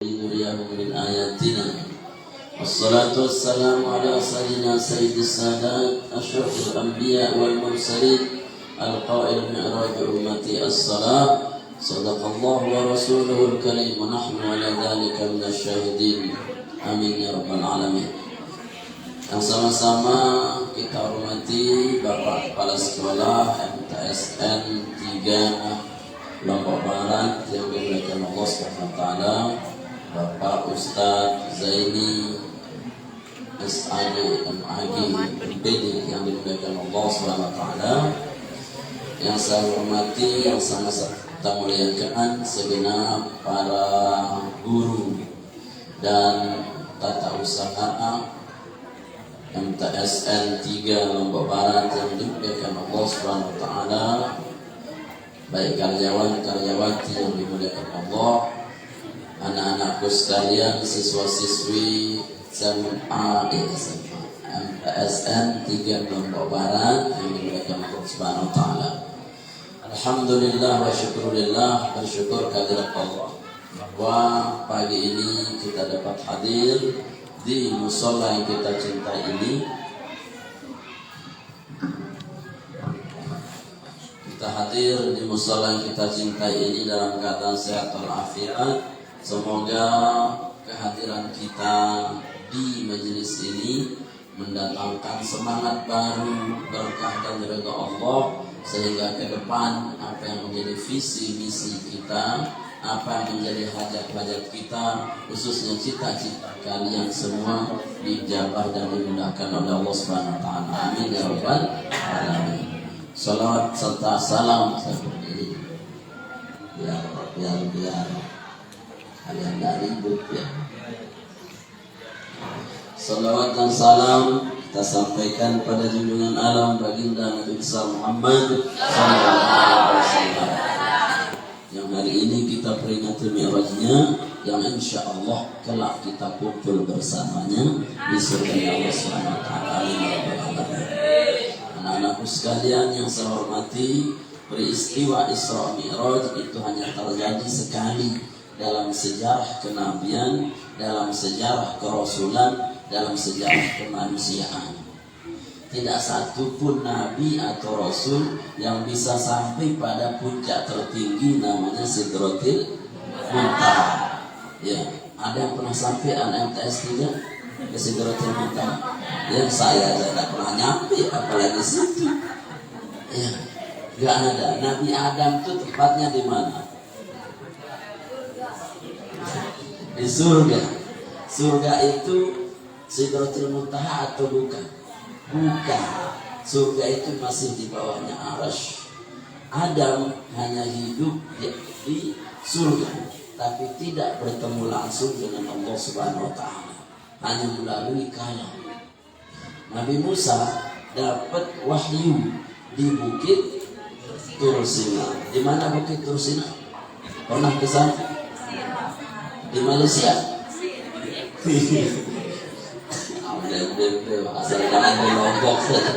من آياتنا والصلاة والسلام على سيدنا سيد السادات أشرف الأنبياء والمرسلين القائل معراج أمتي الصلاة صدق الله ورسوله الكريم ونحن على ذلك من الشاهدين آمين ya rabbal alamin. Yang sama-sama kita hormati Bapak Kepala Sekolah MTSN 3 Lombok Barat yang dimuliakan Allah SWT, Bapak Ustadz Zaini SAD MAG MPD yang dimuliakan Allah SWT, yang saya hormati, yang sama-sama kita muliakan segenap para guru dan tata usaha MTSN 3 Lombok Barat yang dimuliakan Allah SWT, baik karyawan-karyawati yang dimuliakan Allah, anak-anakku sekalian, siswa-siswi SMA MTSN 3 Lombok Barat yang dimuliakan Allah Subhanahu wa taala. Alhamdulillah wa syukurillah, bersyukur kehadirat Allah bahwa pagi ini kita dapat hadir di mushola yang kita cintai ini. Kita hadir di mushola yang kita cintai ini dalam keadaan sehat walafiat. Semoga kehadiran kita di majelis ini mendatangkan semangat baru, berkah dan ridha Allah, sehingga ke depan apa yang menjadi visi misi kita, apa yang menjadi hajat-hajat kita, khususnya cita-cita kalian semua dijabah dan dimudahkan oleh Allah Subhanahu wa taala. Amin ya rabbal alamin. Salawat serta salam saya berdiri biar kalian tidak ribut ya. Salawat dan salam kita sampaikan pada junjungan alam baginda Nabi besar Muhammad SAW, yang hari ini kita peringati mi'rajnya, yang insya Allah kelak kita kumpul bersamanya di surga Allah Subhanahu wa taala. Anak-anakku sekalian yang saya hormati, peristiwa Isra Mi'raj itu hanya terjadi sekali dalam sejarah kenabian, dalam sejarah kerasulan, dalam sejarah kemanusiaan. Tidak satu pun nabi atau rasul yang bisa sampai pada puncak tertinggi namanya Sidratil Muntaha. Ya, ada yang pernah sampai anak MTS 3 ke Sidratil Muntaha? Ya, saya tidak pernah nyampe, apalagi situ. Ya, nggak ada. Nabi Adam itu tempatnya di mana? Di surga. Surga itu Sidratul Muntaha atau bukan? Bukan. Surga itu masih di bawahnya Arasy. Adam hanya hidup di surga, tapi tidak bertemu langsung dengan Allah Subhanahu wa taala, hanya melalui kalam. Nabi Musa dapat wahyu di Bukit Tursina. Di mana Bukit Tursina? Pernah ke sana? Di Malaysia. Asal jangan di Lombok saja.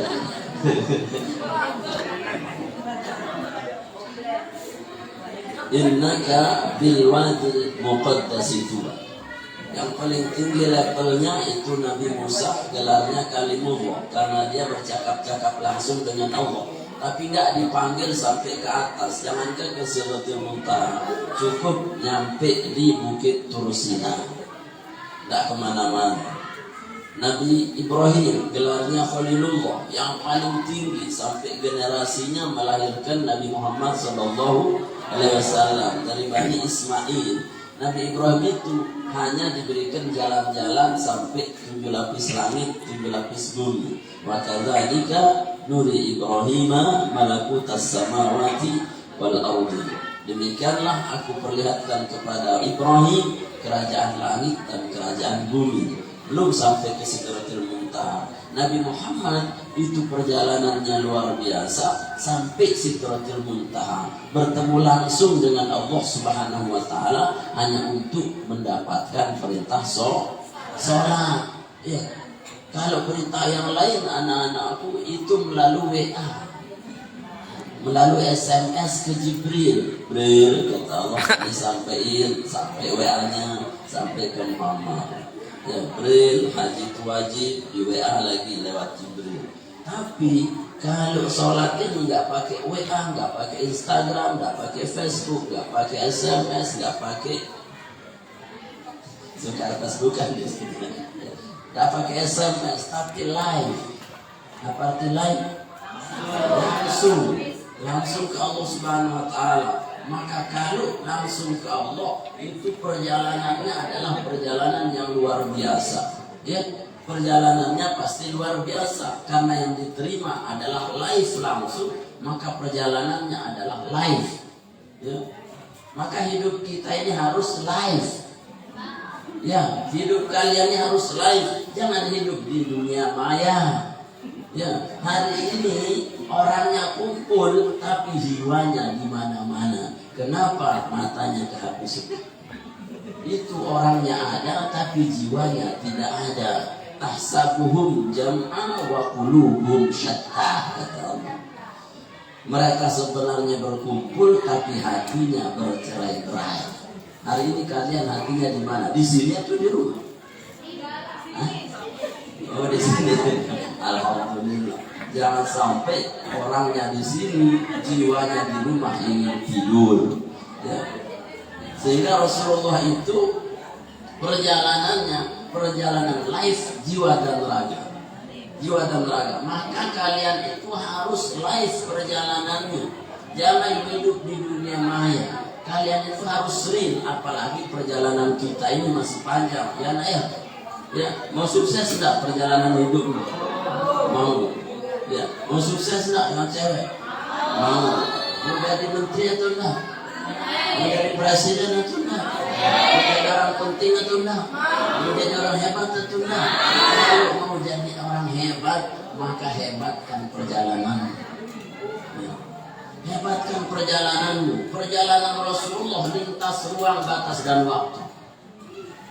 Innaka bil wadil muqaddasi tuba. Yang paling tinggi levelnya itu Nabi Musa, gelarnya Kalimullah, karena dia bercakap-cakap langsung dengan Allah. Tapi nggak dipanggil sampai ke atas, jangankan ke Sidratul Muntaha, cukup nyampe di Bukit Tursina, nggak kemana-mana. Nabi Ibrahim gelarnya Khalilullah, yang paling tinggi sampai generasinya melahirkan Nabi Muhammad SAW dari Bani Ismail. Nabi Ibrahim itu hanya diberikan jalan-jalan sampai 7 lapis langit, 7 lapis bumi. Wa kadzalika nuri Ibrahima malakutas samawati wal ardi. Demikianlah aku perlihatkan kepada Ibrahim kerajaan langit dan kerajaan bumi. Belum sampai ke Sidratul Muntaha. Nabi Muhammad itu perjalanannya luar biasa sampai Sidratul Muntaha, bertemu langsung dengan Allah Subhanahu wa taala hanya untuk mendapatkan perintah sholat. Ya. Kalau perintah yang lain anak-anakku itu melalui WA. melalui SMS ke Jibril. Jibril kata Allah disampaikan sampai WA-nya sampai ke Muhammad. Ya, Jibril haji itu wajib di WA lagi lewat Jibril. Tapi kalau sholat ini nggak pakai WA, nggak pakai Instagram, nggak pakai Facebook, nggak pakai SMS, nggak pakai suka Facebookan di sini, nggak pakai SMS, tapi live. Apa arti live? Langsung ke Allah Subhanahu Wa Taala. Maka kalau langsung ke Allah itu perjalanannya adalah perjalanan yang luar biasa. Ya. Perjalanannya pasti luar biasa karena yang diterima adalah live langsung, maka perjalanannya adalah live. Ya. Maka hidup kita ini harus live. Ya, hidup kalian ini harus live, jangan hidup di dunia maya. Ya, hari ini orangnya kumpul tapi jiwanya di mana-mana. Kenapa? Matanya kehabisan. Itu orangnya ada tapi jiwanya tidak ada. Tahsabuhum jam'a wa qulubuhum syatta, kata Allah. Mereka sebenarnya berkumpul tapi hatinya bercerai-berai. Hari ini kalian hatinya di mana? Di sini atau di rumah? Hah? Oh, di sini. Alhamdulillah. Jangan sampai orangnya di sini, jiwanya di rumah ingin tidur. Ya. Sehingga Rasulullah itu perjalanannya perjalanan live jiwa dan raga. Jiwa dan raga. Maka kalian itu harus live perjalanannya. Jangan hidup di dunia maya. Kalian itu harus sering, apalagi perjalanan kita ini masih panjang. Ya nak ya. Ya, mau sukses enggak perjalanan hidupmu? Mau. Ya, mau sukses enggak dengan cewek? Mau. Mau jadi menteri atau enggak? Mau jadi presiden atau enggak? Mau jadi orang penting atau enggak? Mau jadi orang hebat atau enggak? Kalau mau jadi orang hebat, maka hebatkan perjalanan. Ya. Hebatkan perjalananmu. Perjalanan Rasulullah lintas ruang, batas dan waktu.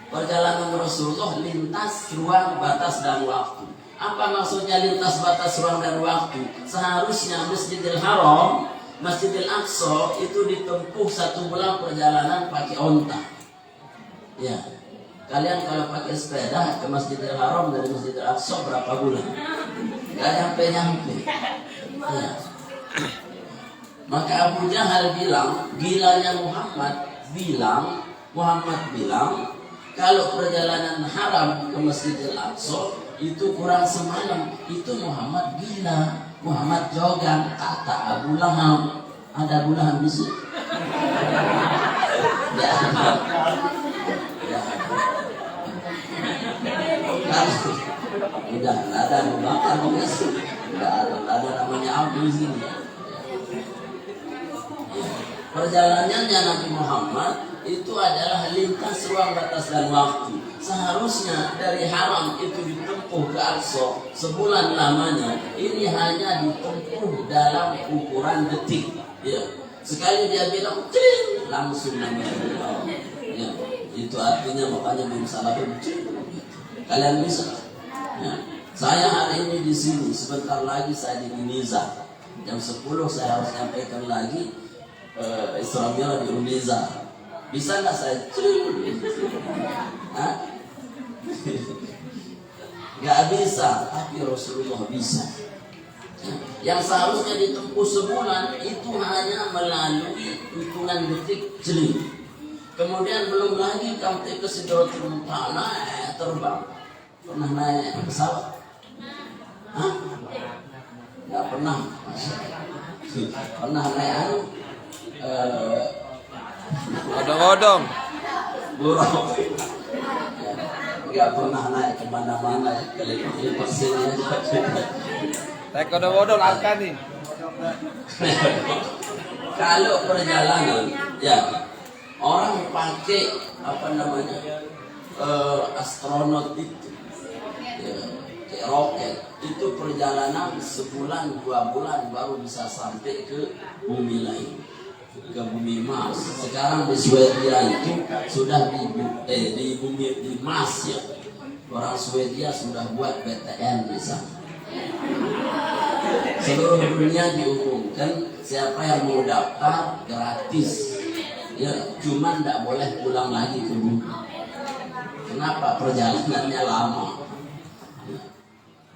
Perjalanan Rasulullah lintas ruang, batas dan waktu. Apa maksudnya lintas batas ruang dan waktu? Seharusnya Masjidil Haram, Masjidil Aqsa itu ditempuh 1 bulan perjalanan pakai onta. Ya, kalian kalau pakai sepeda ke Masjidil Haram dari Masjidil Aqsa berapa bulan? Gak nyampe-nyampe. Ya. Maka Abu Jahal bilang, gilanya Muhammad bilang, kalau perjalanan haram ke Masjidil Aqsa itu kurang semalam, itu Muhammad gila, Muhammad jogan, kata Abu Lahab. Ada Abu Lahab di sini? Ya. Udah nggak ada Abu Bakar di sini, nggak ada namanya Abu di sini. Perjalanannya Nabi Muhammad itu adalah lintas ruang, batas dan waktu. Seharusnya dari haram itu ditempuh ke Aqsa sebulan lamanya. Ini hanya ditempuh dalam ukuran detik. Ya. Sekali dia bilang cing, langsung namanya. Ya. Itu artinya makanya belum salah cing. Kalian bisa. Ya. Saya hari ini di sini, sebentar lagi saya di Uneza. Jam 10 saya harus sampaikan lagi Isra Mi'raj di Uneza. Bisa nggak saya nggak bisa, tapi Rasulullah bisa. Yang seharusnya ditempuh sebulan itu hanya melalui hitungan detik jeli. Kemudian belum lagi sampai ke Sidratul Muntaha, naik terbang. Pernah naik pesawat? Hah? Nggak pernah. Pernah naik odong-odong burung. Nggak pernah naik kemana-mana, kelip-kelip sini. naik odong-odong angka nih. Kalau perjalanan, ya orang pakai astronot itu, ya, kayak roket, itu perjalanan sebulan 2 bulan baru bisa sampai ke bumi lain, ke bumi Mars. Sekarang di Swedia itu sudah di Mars ya, orang Swedia sudah buat PTN di sana. Seluruh dunia diumumkan kan siapa yang mau daftar gratis, ya cuman tidak boleh pulang lagi ke bumi. Kenapa? Perjalanannya lama.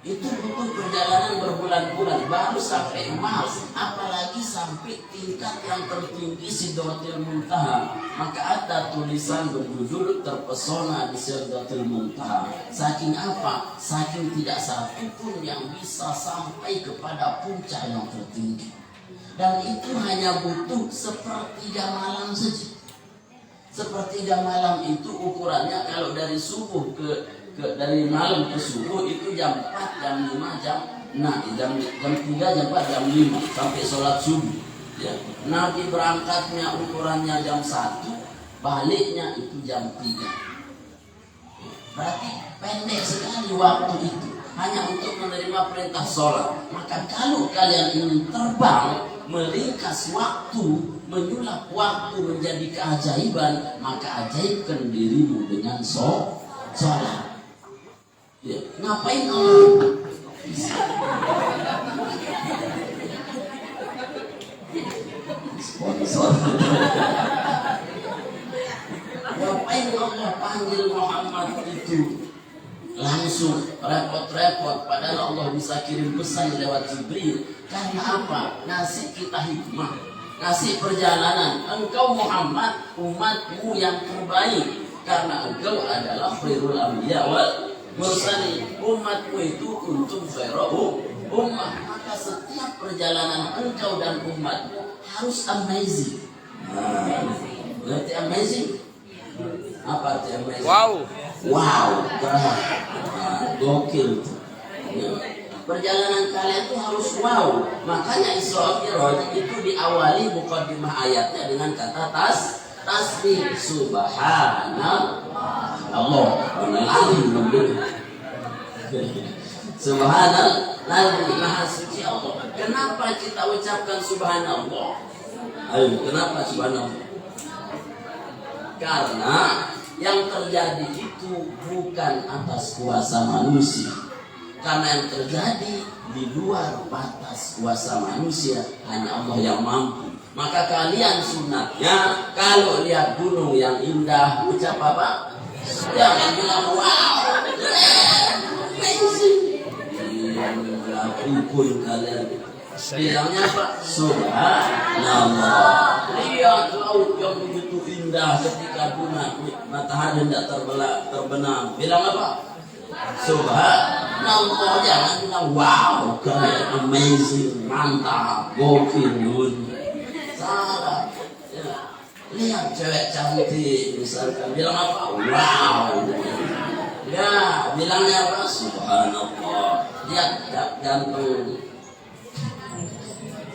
Itu butuh perjalanan berbulan-bulan baru sampai Mars, apalagi sampai tingkat yang tertinggi Sidratil Muntaha. Maka ada tulisan berjudul terpesona di Sidratil Muntaha. Saking apa? Saking tidak satu pun yang bisa sampai kepada puncak yang tertinggi. Dan itu hanya butuh sepertiga malam saja. Sepertiga malam itu ukurannya kalau dari subuh dari malam ke subuh itu jam 4, jam 5, jam 3, jam 4, jam 5 sampai sholat subuh. Ya. Nabi berangkatnya ukurannya jam 1, baliknya itu jam 3. Berarti pendek sekali waktu itu hanya untuk menerima perintah sholat. Maka kalau kalian ingin terbang, meringkas waktu, menyulap waktu menjadi keajaiban, maka ajaibkan dirimu dengan sholat. Ya, ngapain Allah? Sponsor. Ngapain Allah panggil Muhammad itu langsung repot-repot, padahal Allah bisa kirim pesan lewat Jibril. Karena apa? Ngasih kita hikmah, ngasih perjalanan. Engkau Muhammad, umatmu yang terbaik, karena engkau adalah khairul anbiya wal mursalin. Umatmu itu kuntum khairu ummah. Maka setiap perjalanan engkau dan umatmu harus amazing. Berarti amazing? Apa arti amazing? Wow, keren. Gokil. Ya. Perjalanan kalian itu harus wow. Makanya Isra Mi'raj itu diawali muqaddimah ayatnya dengan kata tasbih subhanallah. Allah Subhanallah, maha suci Allah. Kenapa kita ucapkan subhanallah? Ayo, kenapa subhanallah? Karena yang terjadi itu bukan atas kuasa manusia. Karena yang terjadi di luar batas kuasa manusia, hanya Allah yang mampu. Maka kalian sunatnya kalau lihat gunung yang indah, ucap apa? Jangan bilang wow, amazing. Pun kalian bilangnya apa? Subhanallah. Lihat laut yang begitu indah ketika matahari tidak terbenam. Bilang apa? Subhanallah. Jangan bilang wow, keren, amazing, mantap, gokil. Salah. Ya. Lihat cewek cantik misalkan, bilang apa? Wow. Ya, bilangnya apa? Subhanallah. Lihat ganteng.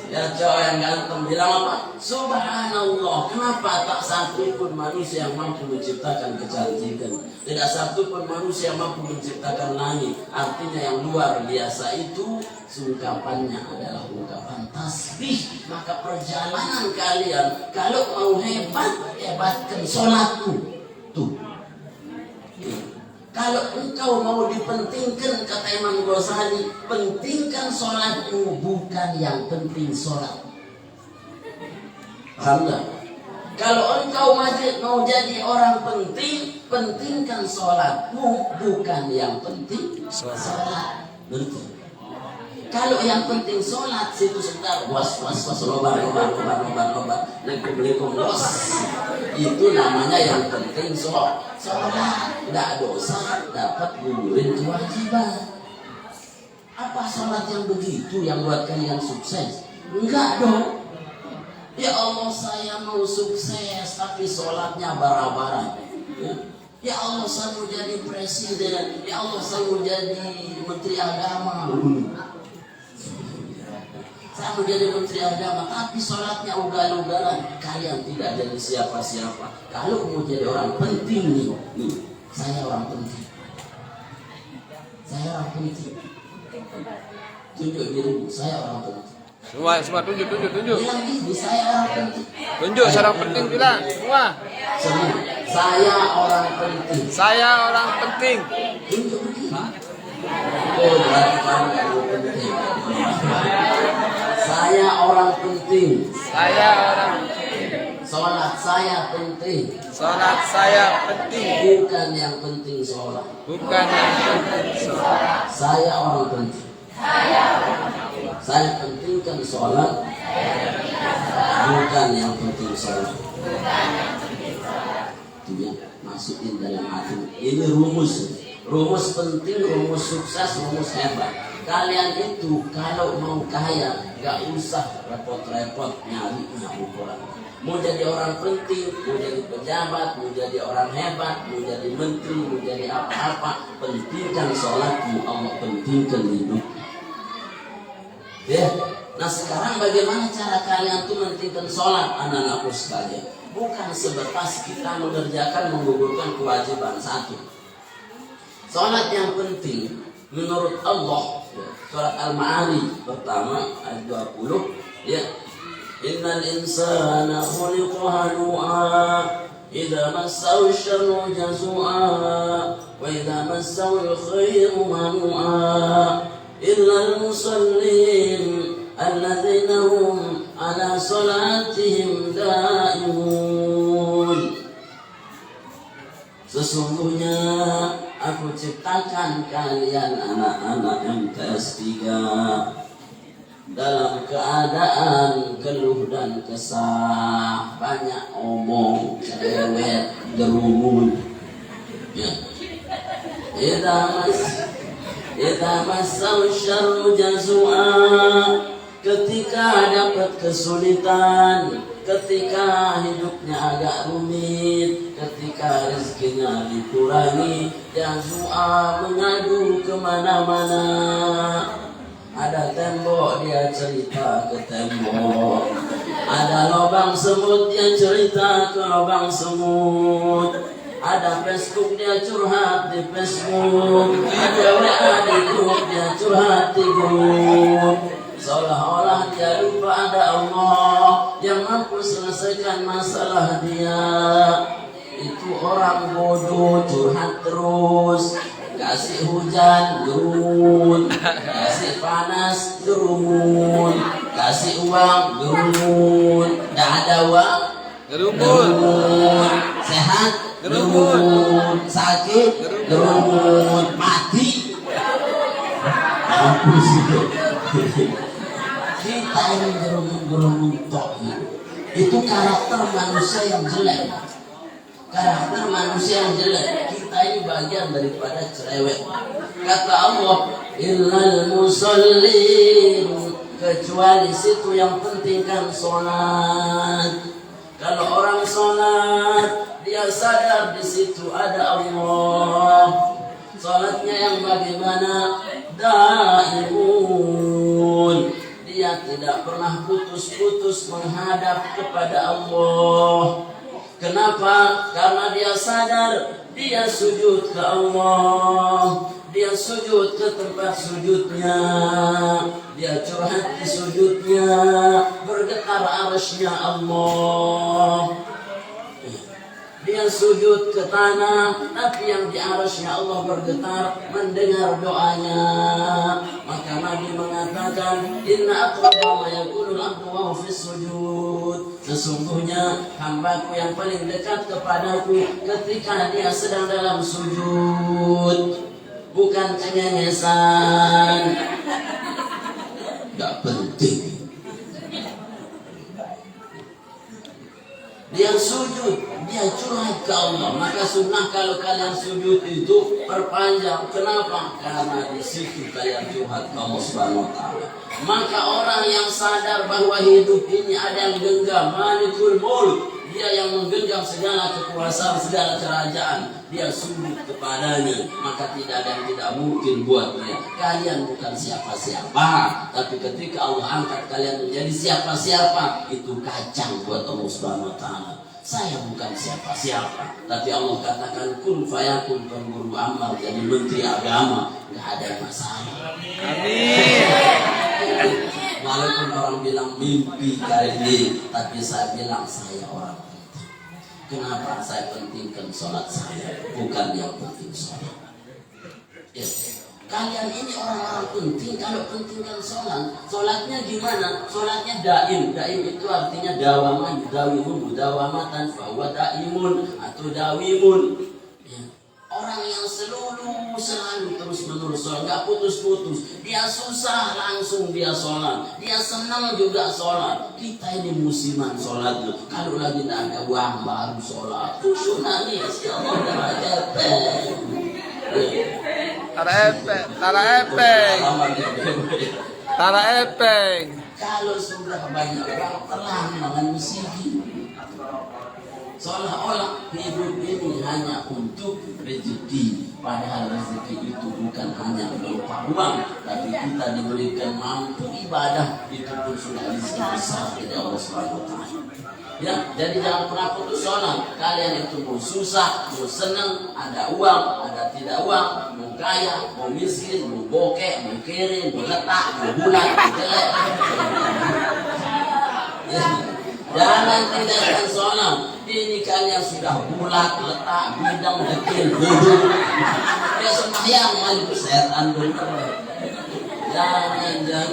Lihat cowok yang ganteng, bilang apa? Subhanallah. Kenapa tak satu pun manusia yang mampu menciptakan kecantikan? Tidak satu pun manusia yang mampu menciptakan langit. Artinya yang luar biasa itu ungkapannya adalah ungkapan tasbih. Maka perjalanan kalian kalau mau hebat, hebatkan sholatmu. Tuh. Kalau engkau mau dipentingkan, kata Imam Ghazali, pentingkan sholatmu, bukan yang penting sholat. Paham gak? Kalau engkau mau jadi orang penting, pentingkan sholatmu, bukan yang penting sholat. Betul. Kalau yang penting sholat, situ sebentar, was, lobar, Assalamualaikum, bos. Itu namanya yang penting sholat. Tidak dosa, dapat gugurin kewajiban. Apa sholat yang begitu yang buat kalian sukses? Enggak dong. Ya Allah, saya mau sukses, tapi sholatnya bara-bara. Ya Allah, saya mau jadi presiden. Ya Allah, saya mau jadi menteri agama. Saya mau jadi menteri agama, tapi sholatnya ugal-ugalan. Kalian tidak jadi siapa-siapa. Kalau mau jadi orang penting nih, saya orang penting. Saya orang penting. Tunjuk dirimu, saya orang penting. Semua tunjuk. Bilang ini, saya orang penting. Tunjuk seorang penting, bilang semua. Saya orang penting. Saya orang penting. Tunjuk begini. Oh, berarti kamu penting. Saya orang penting. Saya orang Sholat saya penting. Sholat saya penting. Bukan yang penting sholat. Bukan yang penting sholat. Saya orang penting. Saya pentingkan sholat. Bukan yang penting sholat. Itu yang masukin dalam hati. Ini rumus. Rumus penting, rumus sukses, rumus hebat. Kalian itu kalau mau kaya, gak usah repot-repot nyarinya ukuran. Mau jadi orang penting, mau jadi pejabat, mau jadi orang hebat, mau jadi menteri, mau jadi apa-apa, pentingkan sholatmu, Allah pentingkan hidup. Ya, nah sekarang bagaimana cara kalian tuh pentingkan sholat, anak-anakku sekalian? Bukan sebatas kita mengerjakan, menggugurkan kewajiban satu. Sholat yang penting menurut Allah, surat Al-Ma'arij pertama ayat 20, ya. Innal insana khuliqa halu'a idza massahu syarru jazua wa idza massahu khairu manu'a illa al-musallin alladzina hum ala salatihim da'imun. Sesungguhnya aku ciptakan kalian anak-anak MTS 3 dalam keadaan keluh dan kesah, banyak omong, cerewet, gerumun. Ya. Idza massau syarru jazua, ketika dapat kesulitan, ketika hidupnya agak rumit, ketika rezekinya dikurangi, jazua mengadu kemana-mana. Ada tembok dia cerita ke tembok, ada lubang semut dia cerita ke lubang semut, ada Facebook dia curhat di Facebook, ada WA di grup dia curhat di grup. Seolah-olah dia lupa ada Allah yang mampu selesaikan masalah dia. Itu orang bodoh curhat terus. Kasih hujan gerun, kasih panas gerun, kasih uang gerun, tidak ada uang gerun, sehat gerun, sakit gerun, mati. Mampus itu. Kita ini gerun tok. Itu karakter manusia yang jelek. Karakter manusia yang jelek. Kita ini bagian daripada cerewet. Kata Allah, illal musallin, kecuali situ yang pentingkan sholat. Kalau orang sholat, dia sadar di situ ada Allah. Sholatnya yang bagaimana? Daimun. Dia tidak pernah putus-putus menghadap kepada Allah. Kenapa? Karena dia sadar dia sujud ke Allah, dia sujud ke tempat sujudnya, dia curhat di sujudnya, bergetar arsy-Nya Allah. Dia sujud ke tanah, tapi yang di arsy-Nya Allah bergetar mendengar doanya. Maka Nabi mengatakan, inna aqraba ma yakunul abdu wa huwa fis sujud. Sesungguhnya hambaku yang paling dekat kepadaku ketika dia sedang dalam sujud, bukan cengengesan. Gak penting. Dia sujud, dia curhat ke Allah. Maka sunnah kalau kalian sujud itu perpanjang. Kenapa? Karena di situ kalian curhat ke Allah Subhanahu wa taala. Maka orang yang sadar bahwa hidup ini ada yang genggam, Malikul Mulk, dia yang menggenggam segala kekuasaan, segala kerajaan, dia sujud kepadanya, maka tidak ada yang tidak mungkin buat dia. Kalian bukan siapa-siapa, tapi ketika Allah angkat kalian menjadi siapa-siapa, itu kacang buat Allah Subhanahu wa taala. Saya bukan siapa-siapa, tapi Allah katakan kun fayakun, Tuan Guru Ammar jadi menteri agama, nggak ada masalah. Amin. Walaupun orang bilang mimpi kali ini, tapi saya bilang saya orang penting. Kenapa? Saya pentingkan sholat saya, bukan yang penting sholat. Ya. Kalian ini orang-orang penting. Kalau penting kan sholatnya gimana? Sholatnya daim. Daim itu artinya dawaman, dawimun, dawamatan, bahwa daimun atau dawimun. Ya. Orang yang selalu terus menerus sholat, nggak putus-putus. Dia susah langsung dia sholat, dia senang juga sholat. Kita ini musiman sholat tuh. Kalau lagi tidak ada uang baru sholat, khusyuk nangis. Ya Allah, Tara epeng. Kalau sudah banyak orang telah mengisihi, seolah-olah hidup ini hanya untuk rezeki. Padahal rezeki itu bukan hanya berupa uang, tapi kita diberikan mampu ibadah, itu pun sudah rezeki besar dari Allah Subhanahu wa Ta'ala. Ya, jadi jangan pernah putus sholat. Kalian itu mau susah, mau senang, ada uang, ada tidak uang, mau kaya, mau miskin, mau bokeh, mau kiri, mau letak, mau bulat, mau jelek. Ya. Jangan tinggalkan sholat. Ini kalian sudah bulat, letak, bidang, dekil, bodoh. Ya sembahyang malu setan bener. Jangan ya.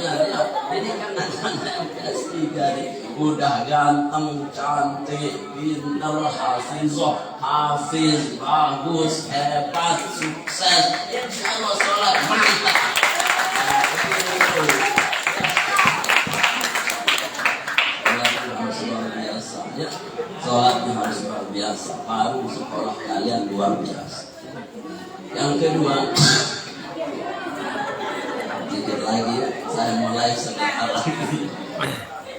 Ini kan anak pasti dari udah ganteng, cantik, pintar, hafiz, bagus, hebat, sukses. Insya Allah sholat mantap. Ya, sholatnya harus luar biasa. Baru sekolah kalian luar biasa. Yang kedua, sedikit lagi saya mulai sebentar lagi.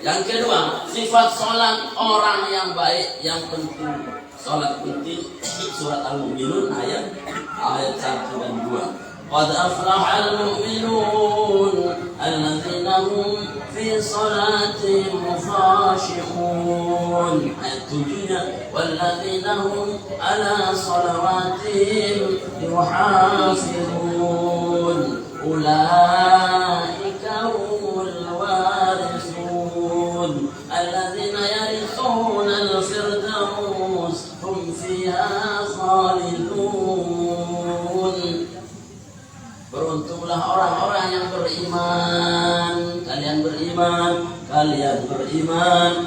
Yang kedua, sifat sholat orang yang baik, yang penting. Sholat penting. Surat Al-Mu'minun ayat 1 dan 2. Qad aflahal mu'minun alladzina hum fi salatihim khashi'un. Ayat 7-nya, walladzina hum ala salawatihim yuhafizun. Ulaika humul warithun alladzina yarithuna al-firdaus hum fiha khalidun. Beruntunglah orang-orang yang beriman. Kalian beriman.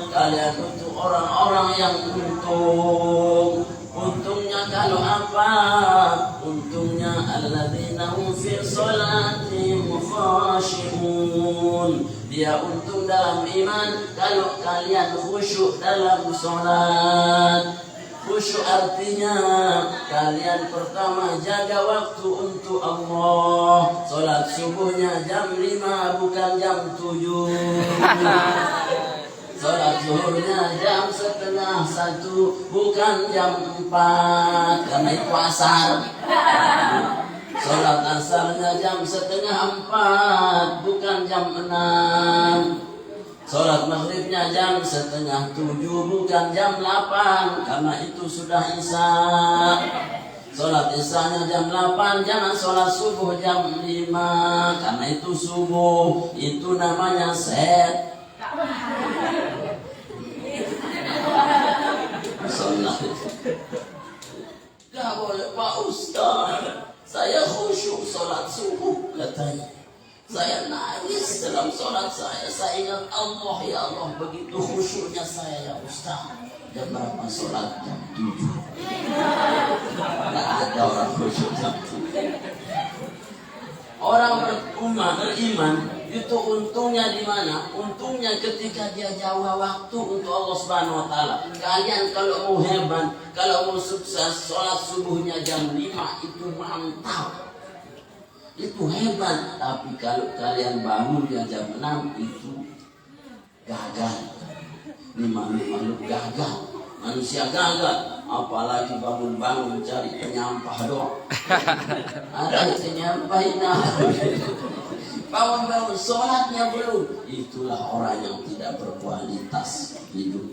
Kalian untuk orang-orang yang untung. Untungnya kalau apa? Untungnya alladzina hum fi sholatihim khashi'un. Dia untung dalam iman kalau kalian khusyuk dalam sholat. Khusyuk artinya kalian pertama jaga waktu untuk Allah. Sholat subuhnya jam 5 bukan jam 7. Sholat zuhurnya jam 12:30 bukan jam 4, karena itu asar. Sholat asarnya jam 3:30 bukan jam 6. Sholat maghribnya jam 6:30 bukan jam 8, karena itu sudah isya. Sholat isyanya jam 8, jangan sholat subuh jam 5, karena itu subuh. Itu namanya set. Gak boleh Pak Ustaz, saya khusyuk sholat subuh katanya. Saya nangis dalam sholat saya ingat Allah, ya Allah, begitu khusyuknya saya ya Ustaz. Jam berapa sholat? Jam 7. Gak ada orang khusyuk jam 7. Orang beriman itu untungnya di mana? Untungnya ketika dia jawa waktu untuk Allah Subhanahu wa Ta'ala. Kalian kalau mau hebat, kalau mau sukses, sholat subuhnya jam 5 itu mantap. Itu hebat, tapi kalau kalian bangunnya jam 6 itu gagal. Ini makhluk gagal, manusia gagal. Apalagi bangun-bangun cari penyampah doang. Ada penyampahin bangun-bangun sholatnya belum. Itulah orang yang tidak berkualitas hidup.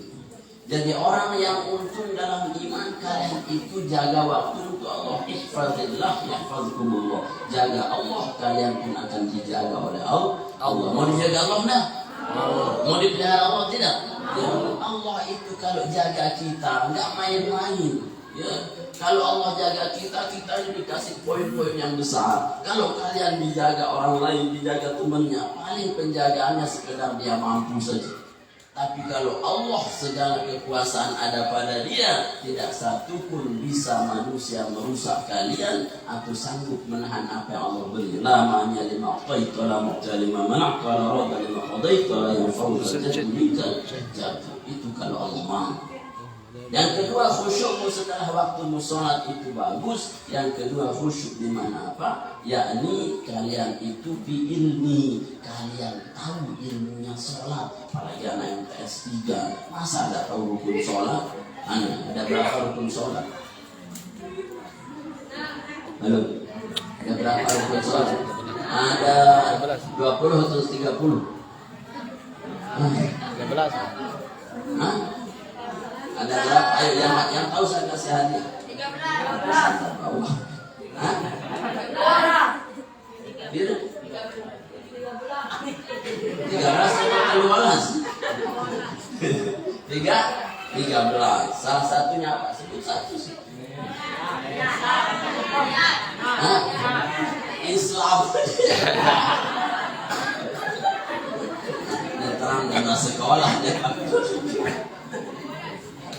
Jadi orang yang untung dalam iman, kalian itu jaga waktu untuk Allah. Ihfazillah yahfazkumullah. Jaga Allah, kalian pun akan dijaga oleh Allah. Mau dijaga Allah enggak? Mau dipelihara Allah tidak? Ya, Allah itu kalau jaga kita enggak main-main. Ya, kalau Allah jaga kita, kita ini dikasih poin-poin yang besar. Kalau kalian dijaga orang lain, dijaga temannya, paling penjagaannya sekedar dia mampu saja. Tapi kalau Allah segala kekuasaan ada pada dia, tidak satu pun bisa manusia merusak kalian atau sanggup menahan apa yang Allah beri. La ma'nya lima aqtaita, la mu'ta lima mana'ta, la radda lima qadaita, la yanfa'u dzal minka jatuh. Itu kalau Allah mau. Yang kedua, khusyukmu setelah waktu sholat itu bagus. Yang kedua, khusyuk di mana apa? Yakni kalian itu biilmi, kalian tahu ilmunya sholat. Apalagi anak yang PS3, masa ada tahu rukun sholat? Ada berapa rukun sholat? Halo? Ada berapa rukun sholat? Ada 20 atau 30? 13. Hah? Ada berapa? Ayo yang tahu saya kasih hadiah. 13. Hah? 13 atau 12? 13. Salah satunya apa? Sebut satu sih. Hah? Islam. Ini terang karena sekolah deh.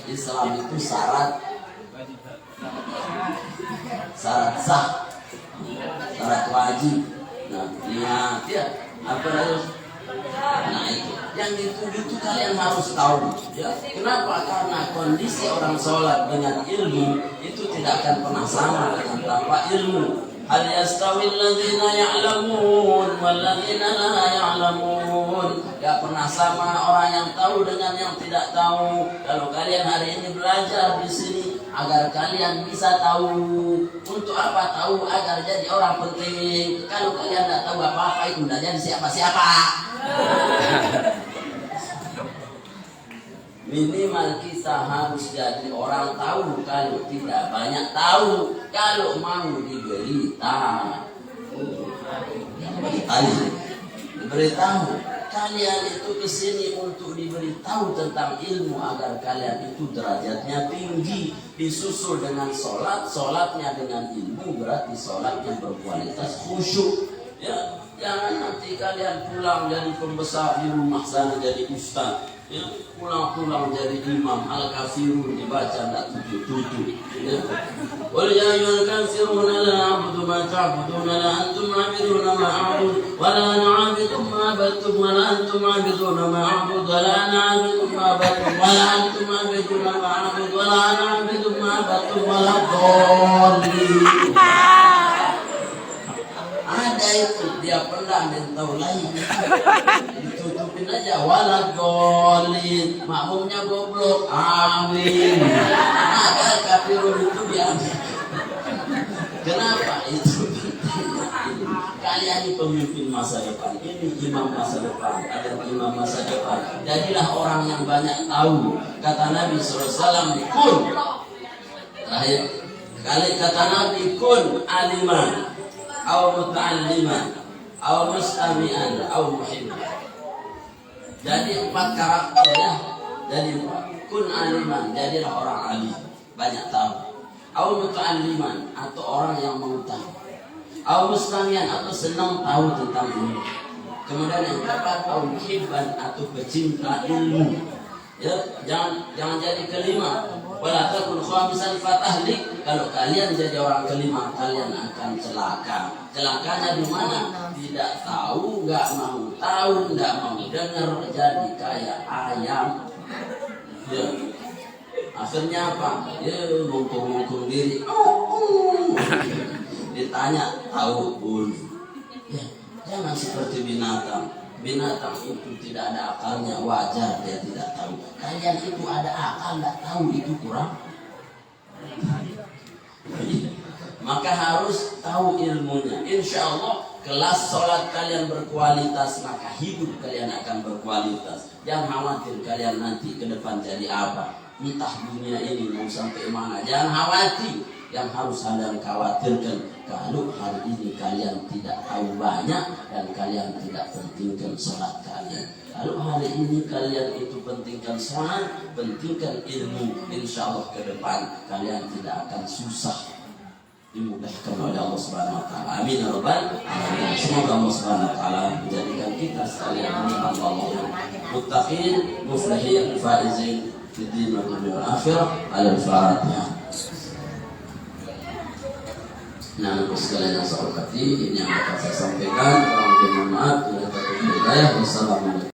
Islam itu syarat sah, syarat wajib. Nah, niat ya, apa harus? Nah itu, yang itu kalian harus tahu. Ya, kenapa? Karena kondisi orang sholat dengan ilmu itu tidak akan pernah sama dengan tanpa ilmu. Hal yastawi alladzina ya'lamun wal ladzina la ya'lamun. Gak pernah sama orang yang tahu dengan yang tidak tahu. Kalau kalian hari ini belajar di sini agar kalian bisa tahu. Untuk apa tahu? Agar jadi orang penting. Kalau kalian tidak tahu apa-apa itu tidak jadi siapa-siapa. Minimal kita harus jadi orang tahu. Kalau tidak banyak tahu. Kalau mau diberitahu, diberitahu. Kalian itu kesini untuk diberitahu tentang ilmu agar kalian itu derajatnya tinggi. Disusul dengan sholat, sholatnya dengan ilmu, berarti sholatnya berkualitas khusyuk. Ya, jangan nanti kalian pulang jadi pembesar di rumah sana jadi ustaz. Ya, pulang-pulang jadi imam al-kafirun dibaca tidak tujuh-tujuh. Ya. Qul ya ayyuhal kafiruna la a'budu ma ta'buduna la antum 'abiduna ma a'budu wa la ana 'abidun ma 'abadtum wa la antum 'abiduna ma a'budu wa la ana 'abidun ma 'abadtum wa la antum 'abiduna ma a'budu wa la ana 'abidun ma 'abadtum wa la dhalin. Ada itu dia pernah dan tahu lain. Ditutupin aja walad dolin, makmumnya goblok, amin. Ada kafirun itu diambil. Kenapa itu? Kalian ini pemimpin masa depan, ini imam masa depan, ada imam masa depan. Jadilah orang yang banyak tahu. Kata Nabi SAW, kun. Terakhir kali kata Nabi kun aliman, au muta'alliman, au mustami'an, au muhibban. Jadi 4 karakter ya. Jadi kun aliman, jadilah orang alim, banyak tahu. Au muta'alliman, atau orang yang mau tahu. Au mustami'an, atau senang tahu tentang ilmu. Kemudian yang keempat, au muhibban, atau pecinta ilmu. Ya, jangan jadi kelima. Wala takun khamisan fatahlik. Kalau kalian jadi orang kelima, kalian akan celaka. Celakanya di mana? Tidak tahu, enggak mau tahu, enggak mau dengar, jadi kayak ayam. Ya. Akhirnya apa? Ya, ngungkung diri. Ditanya, tahu pun. Ya, jangan seperti binatang. Binatang itu tidak ada akalnya, wajar dia tidak tahu. Kalian itu ada akal, tidak tahu, itu kurang. Maka harus tahu ilmunya. Insya Allah kelas sholat kalian berkualitas, maka hidup kalian akan berkualitas. Jangan khawatir kalian nanti ke depan jadi apa. Entah dunia ini mau sampai mana. Jangan khawatir. yang harus kalian khawatirkan. Kalau hari ini kalian tidak tahu banyak dan kalian tidak pentingkan sholat kalian. Kalau hari ini kalian itu pentingkan sholat, pentingkan ilmu, insya Allah ke depan kalian tidak akan susah, dimudahkan oleh Allah Subhanahu wa taala. Amin ya rabbal alamin. Semoga Allah Subhanahu wa taala menjadikan kita sekalian ini hamba-Nya muttaqin, muflihin, faizin di dunia wal akhirah. Al-Fatihah. Nah, sekalian yang saya hormati, ini yang akan saya sampaikan. Mohon maaf, bila terkena hidayah. Wassalamualaikum.